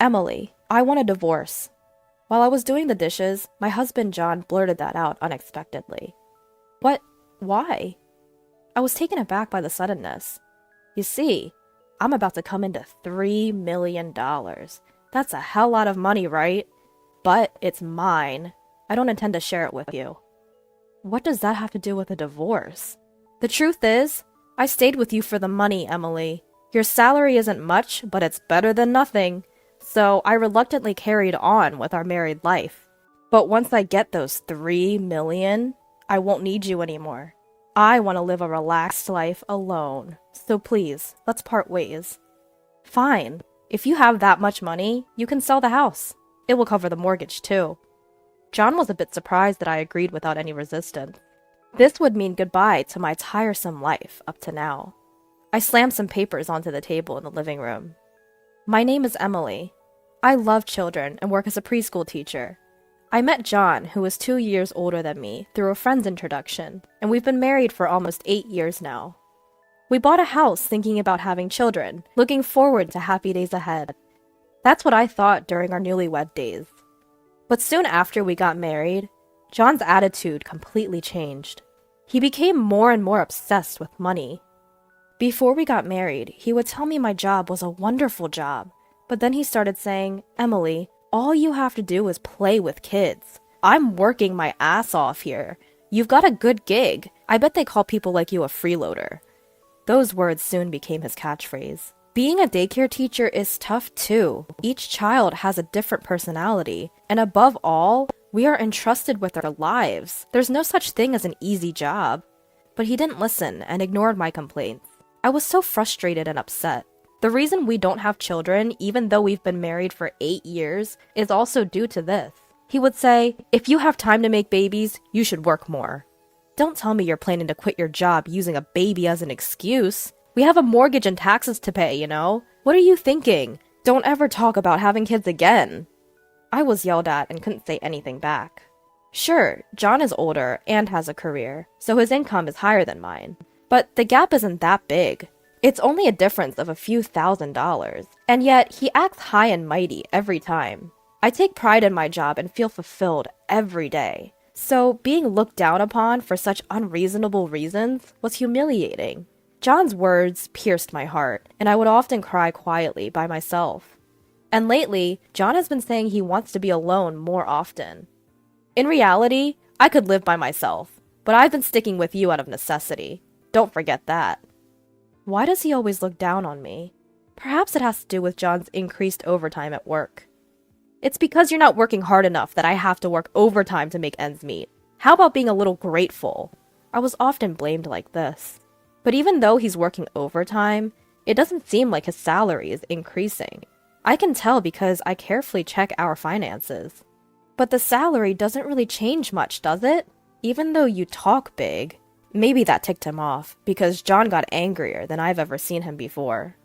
Emily, I want a divorce. While I was doing the dishes, my husband John blurted that out unexpectedly. What? Why? I was taken aback by the suddenness. You see, I'm about to come into $3 million. That's a hell lot of money, right? But it's mine. I don't intend to share it with you. What does that have to do with a divorce? The truth is, I stayed with you for the money, Emily. Your salary isn't much, but it's better than nothing. So I reluctantly carried on with our married life. But once I get those $3 million, I won't need you anymore. I want to live a relaxed life alone. So please, let's part ways. Fine. If you have that much money, you can sell the house. It will cover the mortgage too. John was a bit surprised that I agreed without any resistance. This would mean goodbye to my tiresome life up to now. I slammed some papers onto the table in the living room. My name is Emily. I love children and work as a preschool teacher. I met John, who is 2 years older than me, through a friend's introduction, and we've been married for almost 8 years now. We bought a house thinking about having children, looking forward to happy days ahead. That's what I thought during our newlywed days. But soon after we got married, John's attitude completely changed. He became more and more obsessed with money. Before we got married, he would tell me my job was a wonderful job, but then he started saying, Emily, all you have to do is play with kids. I'm working my ass off here. You've got a good gig. I bet they call people like you a freeloader. Those words soon became his catchphrase. Being a daycare teacher is tough too. Each child has a different personality, and above all, we are entrusted with their lives. There's no such thing as an easy job. But he didn't listen and ignored my complaints. I was so frustrated and upset. The reason we don't have children, even though we've been married for 8 years, is also due to this. He would say, if you have time to make babies, you should work more. Don't tell me you're planning to quit your job using a baby as an excuse. We have a mortgage and taxes to pay, you know? What are you thinking? Don't ever talk about having kids again. I was yelled at and couldn't say anything back. Sure, John is older and has a career, so his income is higher than mine. But the gap isn't that big. It's only a difference of a few $1,000s, and yet he acts high and mighty every time. I take pride in my job and feel fulfilled every day. So being looked down upon for such unreasonable reasons was humiliating. John's words pierced my heart, and I would often cry quietly by myself. And lately, John has been saying he wants to be alone more often. In reality, I could live by myself, but I've been sticking with you out of necessity. Don't forget that. Why does he always look down on me? Perhaps it has to do with John's increased overtime at work. It's because you're not working hard enough that I have to work overtime to make ends meet. How about being a little grateful? I was often blamed like this. But even though he's working overtime, it doesn't seem like his salary is increasing. I can tell because I carefully check our finances. But the salary doesn't really change much, does it? Even though you talk big. Maybe that ticked him off, because John got angrier than I've ever seen him before.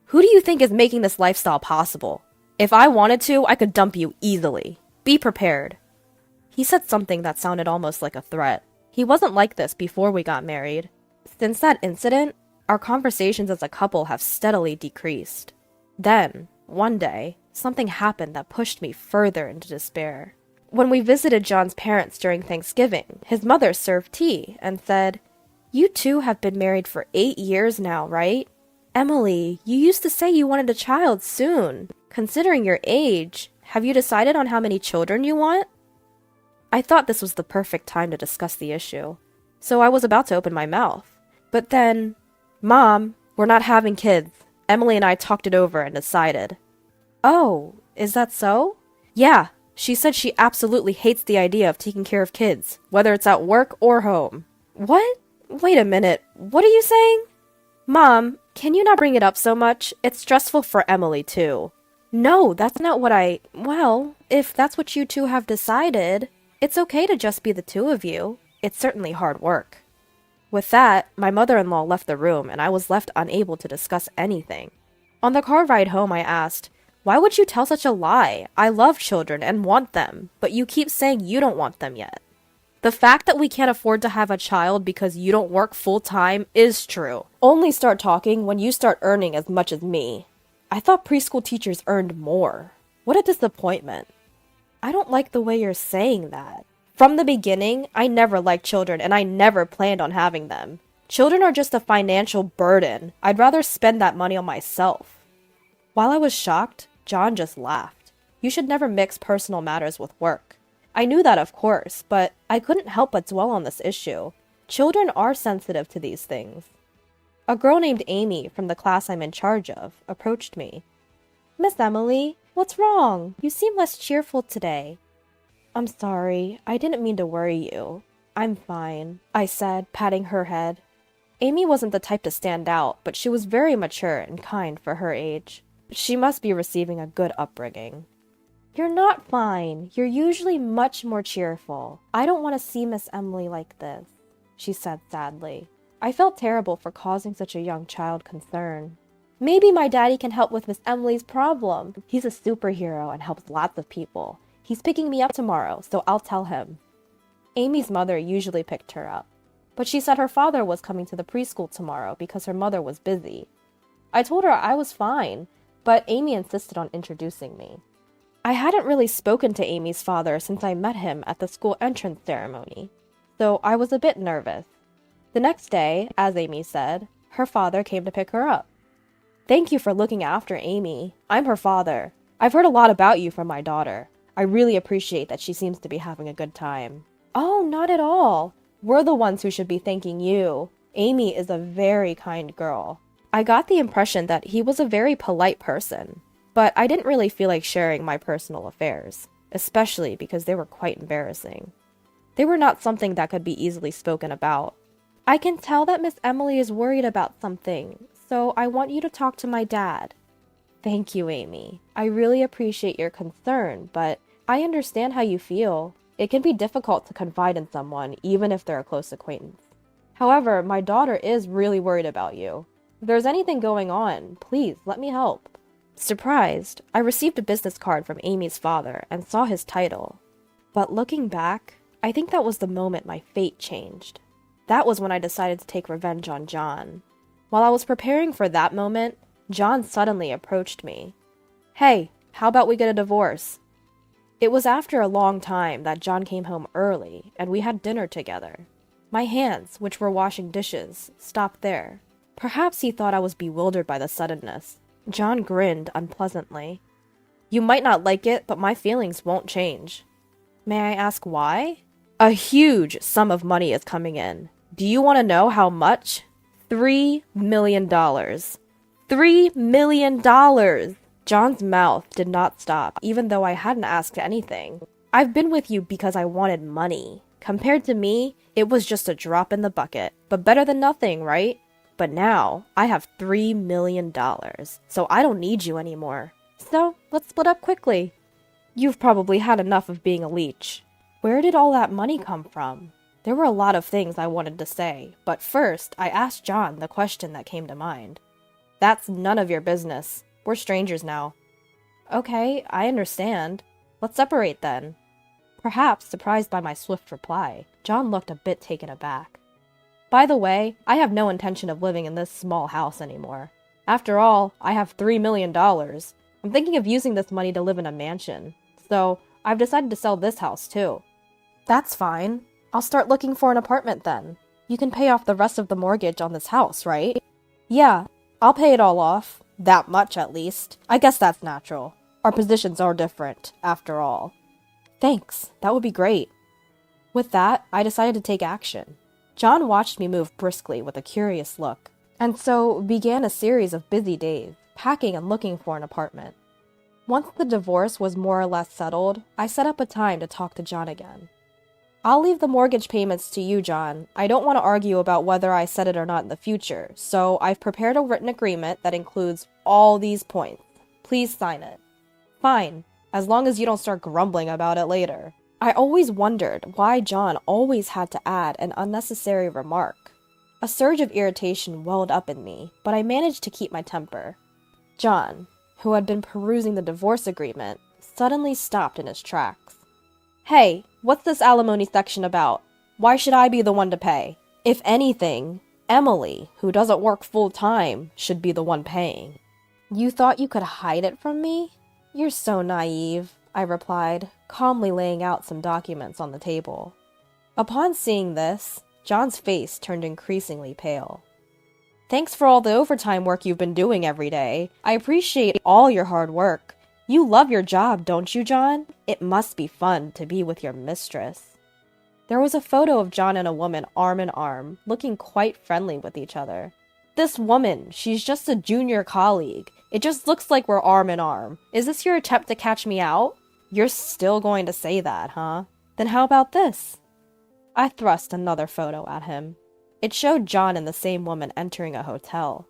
Who do you think is making this lifestyle possible? If I wanted to, I could dump you easily. Be prepared. He said something that sounded almost like a threat. He wasn't like this before we got married. Since that incident, our conversations as a couple have steadily decreased. Then, one day, something happened that pushed me further into despair. When we visited John's parents during Thanksgiving, his mother served tea and said, You two have been married for 8 years now, right? Emily, you used to say you wanted a child soon. Considering your age, have you decided on how many children you want? I thought this was the perfect time to discuss the issue, so I was about to open my mouth. But then, Mom, we're not having kids. Emily and I talked it over and decided. Oh, is that so? Yeah. She said she absolutely hates the idea of taking care of kids, whether it's at work or home. What? Wait a minute, what are you saying? Mom, can you not bring it up so much? It's stressful for Emily too. No, that's not what Well, if that's what you two have decided, it's okay to just be the two of you. It's certainly hard work. With that, my mother-in-law left the room and I was left unable to discuss anything. On the car ride home, I asked, Why would you tell such a lie? I love children and want them, but you keep saying you don't want them yet. The fact that we can't afford to have a child because you don't work full-time is true. Only start talking when you start earning as much as me. I thought preschool teachers earned more. What a disappointment. I don't like the way you're saying that. From the beginning, I never liked children and I never planned on having them. Children are just a financial burden. I'd rather spend that money on myself. While I was shocked, John just laughed. You should never mix personal matters with work. I knew that, of course, but I couldn't help but dwell on this issue. Children are sensitive to these things. A girl named Amy from the class I'm in charge of approached me. Miss Emily, what's wrong? You seem less cheerful today. I'm sorry, I didn't mean to worry you. I'm fine, I said, patting her head. Amy wasn't the type to stand out, but she was very mature and kind for her age. She must be receiving a good upbringing. You're not fine. You're usually much more cheerful. I don't want to see Miss Emily like this, she said sadly. I felt terrible for causing such a young child concern. Maybe my daddy can help with Miss Emily's problem. He's a superhero and helps lots of people. He's picking me up tomorrow, so I'll tell him. Amy's mother usually picked her up, but she said her father was coming to the preschool tomorrow because her mother was busy. I told her I was fine, but Amy insisted on introducing me. I hadn't really spoken to Amy's father since I met him at the school entrance ceremony, so I was a bit nervous. The next day, as Amy said, her father came to pick her up. Thank you for looking after Amy. I'm her father. I've heard a lot about you from my daughter. I really appreciate that she seems to be having a good time. Oh, not at all. We're the ones who should be thanking you. Amy is a very kind girl. I got the impression that he was a very polite person, but I didn't really feel like sharing my personal affairs, especially because they were quite embarrassing. They were not something that could be easily spoken about. I can tell that Miss Emily is worried about something, so I want you to talk to my dad. Thank you, Amy. I really appreciate your concern, but I understand how you feel. It can be difficult to confide in someone, even if they're a close acquaintance. However, my daughter is really worried about you. If there's anything going on, please let me help. Surprised, I received a business card from Amy's father and saw his title. But looking back, I think that was the moment my fate changed. That was when I decided to take revenge on John. While I was preparing for that moment, John suddenly approached me. Hey, how about we get a divorce? It was after a long time that John came home early and we had dinner together. My hands, which were washing dishes, stopped there. Perhaps he thought I was bewildered by the suddenness. John grinned unpleasantly. You might not like it, but my feelings won't change. May I ask why? A huge sum of money is coming in. Do you want to know how much? $3 million. $3 million! John's mouth did not stop, even though I hadn't asked anything. I've been with you because I wanted money. Compared to me, it was just a drop in the bucket, but better than nothing, right? But now, I have $3 million, so I don't need you anymore. So, let's split up quickly. You've probably had enough of being a leech. Where did all that money come from? There were a lot of things I wanted to say, but first, I asked John the question that came to mind. That's none of your business. We're strangers now. Okay, I understand. Let's separate then. Perhaps surprised by my swift reply, John looked a bit taken aback. By the way, I have no intention of living in this small house anymore. After all, I have $3 million. I'm thinking of using this money to live in a mansion. So, I've decided to sell this house too. That's fine. I'll start looking for an apartment then. You can pay off the rest of the mortgage on this house, right? Yeah, I'll pay it all off. That much, at least. I guess that's natural. Our positions are different, after all. Thanks, that would be great. With that, I decided to take action. John watched me move briskly with a curious look, and so began a series of busy days, packing and looking for an apartment. Once the divorce was more or less settled, I set up a time to talk to John again. I'll leave the mortgage payments to you, John. I don't want to argue about whether I said it or not in the future, so I've prepared a written agreement that includes all these points. Please sign it. Fine, as long as you don't start grumbling about it later. I always wondered why John always had to add an unnecessary remark. A surge of irritation welled up in me, but I managed to keep my temper. John, who had been perusing the divorce agreement, suddenly stopped in his tracks. Hey, what's this alimony section about? Why should I be the one to pay? If anything, Emily, who doesn't work full-time, should be the one paying. You thought you could hide it from me? You're so naive, I replied, calmly laying out some documents on the table. Upon seeing this, John's face turned increasingly pale. Thanks for all the overtime work you've been doing every day. I appreciate all your hard work. You love your job, don't you, John? It must be fun to be with your mistress. There was a photo of John and a woman arm in arm, looking quite friendly with each other. This woman, she's just a junior colleague. It just looks like we're arm in arm. Is this your attempt to catch me out? You're still going to say that, huh? Then how about this? I thrust another photo at him. It showed John and the same woman entering a hotel.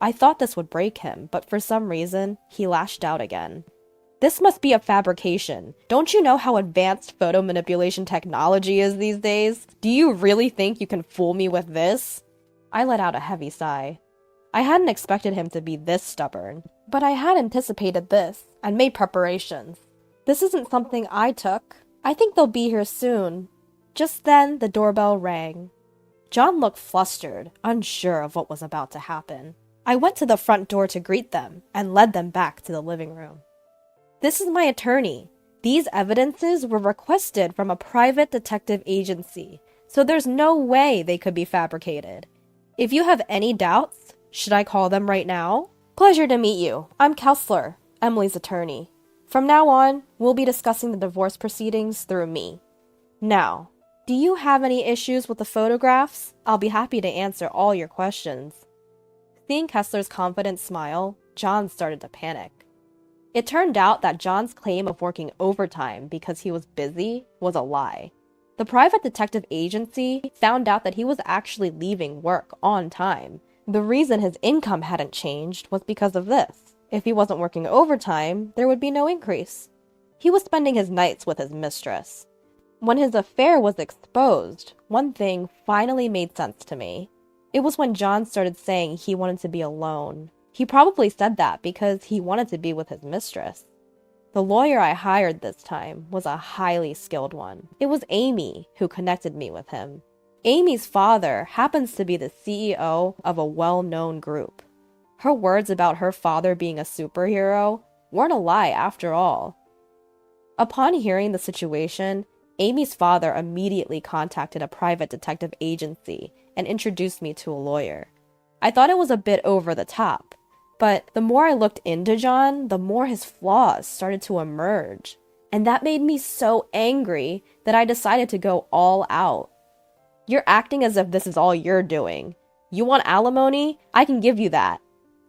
I thought this would break him, but for some reason, he lashed out again. This must be a fabrication. Don't you know how advanced photo manipulation technology is these days? Do you really think you can fool me with this? I let out a heavy sigh. I hadn't expected him to be this stubborn, but I had anticipated this and made preparations. This isn't something I took. I think they'll be here soon. Just then, the doorbell rang. John looked flustered, unsure of what was about to happen. I went to the front door to greet them and led them back to the living room. This is my attorney. These evidences were requested from a private detective agency, so there's no way they could be fabricated. If you have any doubts, should I call them right now? Pleasure to meet you. I'm Kessler, Emily's attorney. From now on, we'll be discussing the divorce proceedings through me. Now, do you have any issues with the photographs? I'll be happy to answer all your questions. Seeing Kessler's confident smile, John started to panic. It turned out that John's claim of working overtime because he was busy was a lie. The private detective agency found out that he was actually leaving work on time. The reason his income hadn't changed was because of this. If he wasn't working overtime, there would be no increase. He was spending his nights with his mistress. When his affair was exposed, one thing finally made sense to me. It was when John started saying he wanted to be alone. He probably said that because he wanted to be with his mistress. The lawyer I hired this time was a highly skilled one. It was Amy who connected me with him. Amy's father happens to be the CEO of a well-known group. Her words about her father being a superhero weren't a lie after all. Upon hearing the situation, Amy's father immediately contacted a private detective agency and introduced me to a lawyer. I thought it was a bit over the top, but the more I looked into John, the more his flaws started to emerge. And that made me so angry that I decided to go all out. You're acting as if this is all you're doing. You want alimony? I can give you that.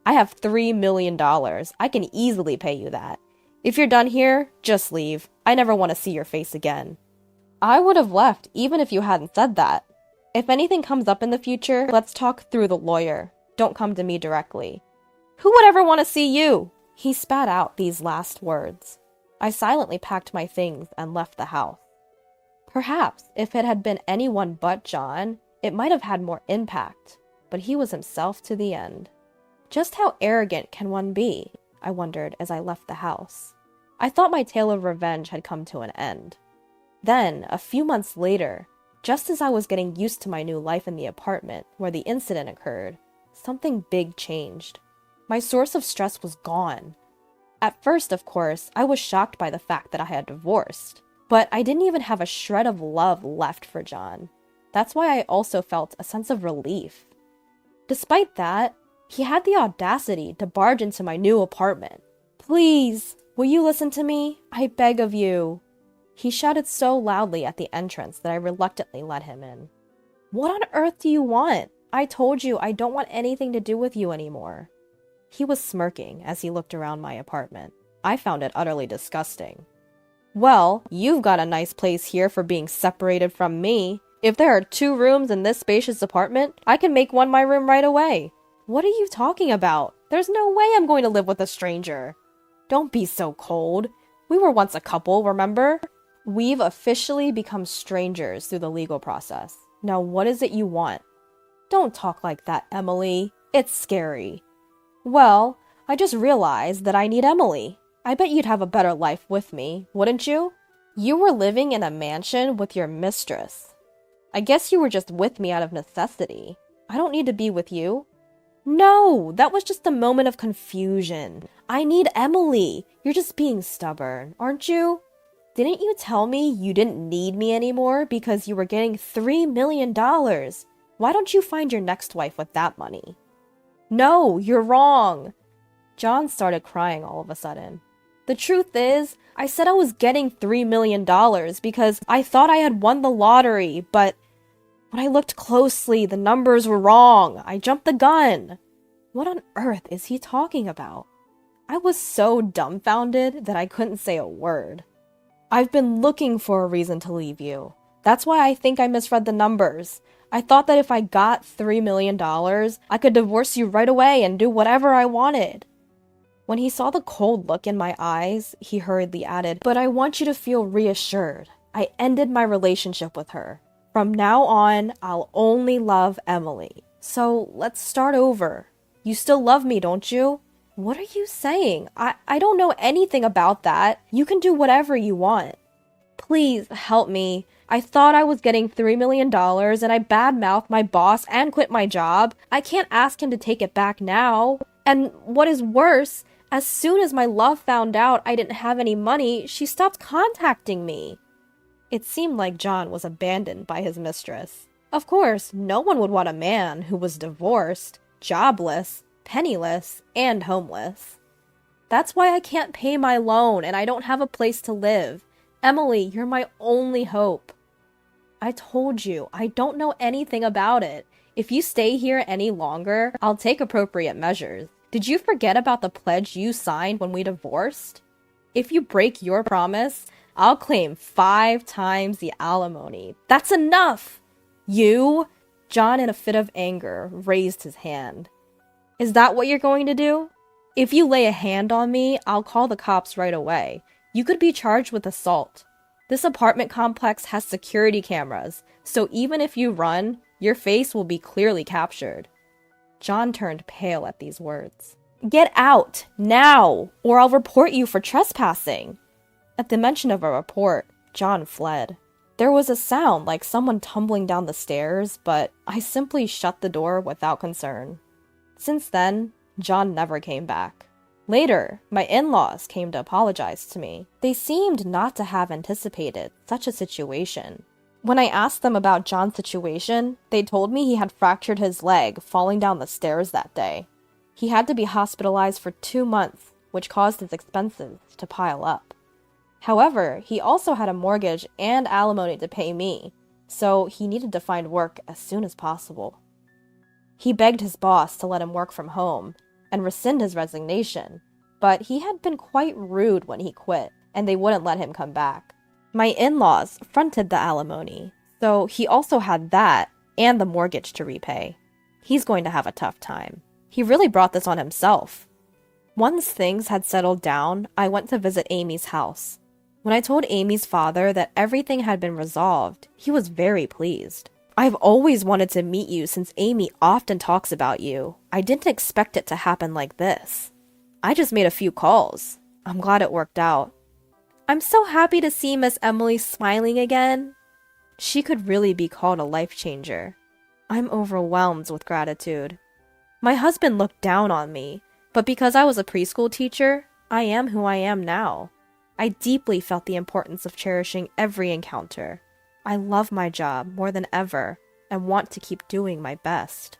I have $3 million. I can easily pay you that. If you're done here, just leave. I never want to see your face again. I would have left even if you hadn't said that. If anything comes up in the future, let's talk through the lawyer. Don't come to me directly. Who would ever want to see you? He spat out these last words. I silently packed my things and left the house. Perhaps if it had been anyone but John, it might have had more impact, but he was himself to the end. Just how arrogant can one be? I wondered as I left the house. I thought my tale of revenge had come to an end. Then, a few months later, just as I was getting used to my new life in the apartment where the incident occurred, something big changed. My source of stress was gone. At first, of course, I was shocked by the fact that I had divorced, but I didn't even have a shred of love left for John. That's why I also felt a sense of relief. Despite that, he had the audacity to barge into my new apartment. Please, will you listen to me? I beg of you. He shouted so loudly at the entrance that I reluctantly let him in. What on earth do you want? I told you I don't want anything to do with you anymore. He was smirking as he looked around my apartment. I found it utterly disgusting. Well, you've got a nice place here for being separated from me. If there are 2 rooms in this spacious apartment, I can make one my room right away. What are you talking about? There's no way I'm going to live with a stranger. Don't be so cold. We were once a couple, remember? We've officially become strangers through the legal process. Now what is it you want? Don't talk like that, Emily. It's scary. Well, I just realized that I need Emily. I bet you'd have a better life with me, wouldn't you? You were living in a mansion with your mistress. I guess you were just with me out of necessity. I don't need to be with you. No, that was just a moment of confusion. I need Emily. You're just being stubborn, aren't you? Didn't you tell me you didn't need me anymore because you were getting $3 million? Why don't you find your next wife with that money? No, you're wrong. John started crying all of a sudden. The truth is, I said I was getting $3 million because I thought I had won the lottery, but when I looked closely, the numbers were wrong. I jumped the gun. What on earth is he talking about? I was so dumbfounded that I couldn't say a word. I've been looking for a reason to leave you. That's why I think I misread the numbers. I thought that if I got $3 million, I could divorce you right away and do whatever I wanted. When he saw the cold look in my eyes, he hurriedly added, "But I want you to feel reassured. I ended my relationship with her. From now on, I'll only love Emily. So let's start over. You still love me, don't you?" What are you saying? I don't know anything about that. You can do whatever you want. Please help me. I thought I was getting $3 million and I badmouthed my boss and quit my job. I can't ask him to take it back now. And what is worse, as soon as my love found out I didn't have any money, she stopped contacting me. It seemed like John was abandoned by his mistress. Of course, no one would want a man who was divorced, jobless, penniless, and homeless. That's why I can't pay my loan and I don't have a place to live. Emily, you're my only hope. I told you, I don't know anything about it. If you stay here any longer, I'll take appropriate measures. Did you forget about the pledge you signed when we divorced? If you break your promise, I'll claim 5 times the alimony. That's enough! You? John, in a fit of anger, raised his hand. Is that what you're going to do? If you lay a hand on me, I'll call the cops right away. You could be charged with assault. This apartment complex has security cameras, so even if you run, your face will be clearly captured. John turned pale at these words. Get out, now, or I'll report you for trespassing. At the mention of a report, John fled. There was a sound like someone tumbling down the stairs, but I simply shut the door without concern. Since then, John never came back. Later, my in-laws came to apologize to me. They seemed not to have anticipated such a situation. When I asked them about John's situation, they told me he had fractured his leg falling down the stairs that day. He had to be hospitalized for 2 months, which caused his expenses to pile up. However, he also had a mortgage and alimony to pay me, so he needed to find work as soon as possible. He begged his boss to let him work from home and rescind his resignation, but he had been quite rude when he quit, and they wouldn't let him come back. My in-laws fronted the alimony, so he also had that and the mortgage to repay. He's going to have a tough time. He really brought this on himself. Once things had settled down, I went to visit Amy's house. When I told Amy's father that everything had been resolved, he was very pleased. I've always wanted to meet you since Amy often talks about you. I didn't expect it to happen like this. I just made a few calls. I'm glad it worked out. I'm so happy to see Miss Emily smiling again. She could really be called a life changer. I'm overwhelmed with gratitude. My husband looked down on me, but because I was a preschool teacher, I am who I am now. I deeply felt the importance of cherishing every encounter. I love my job more than ever and want to keep doing my best.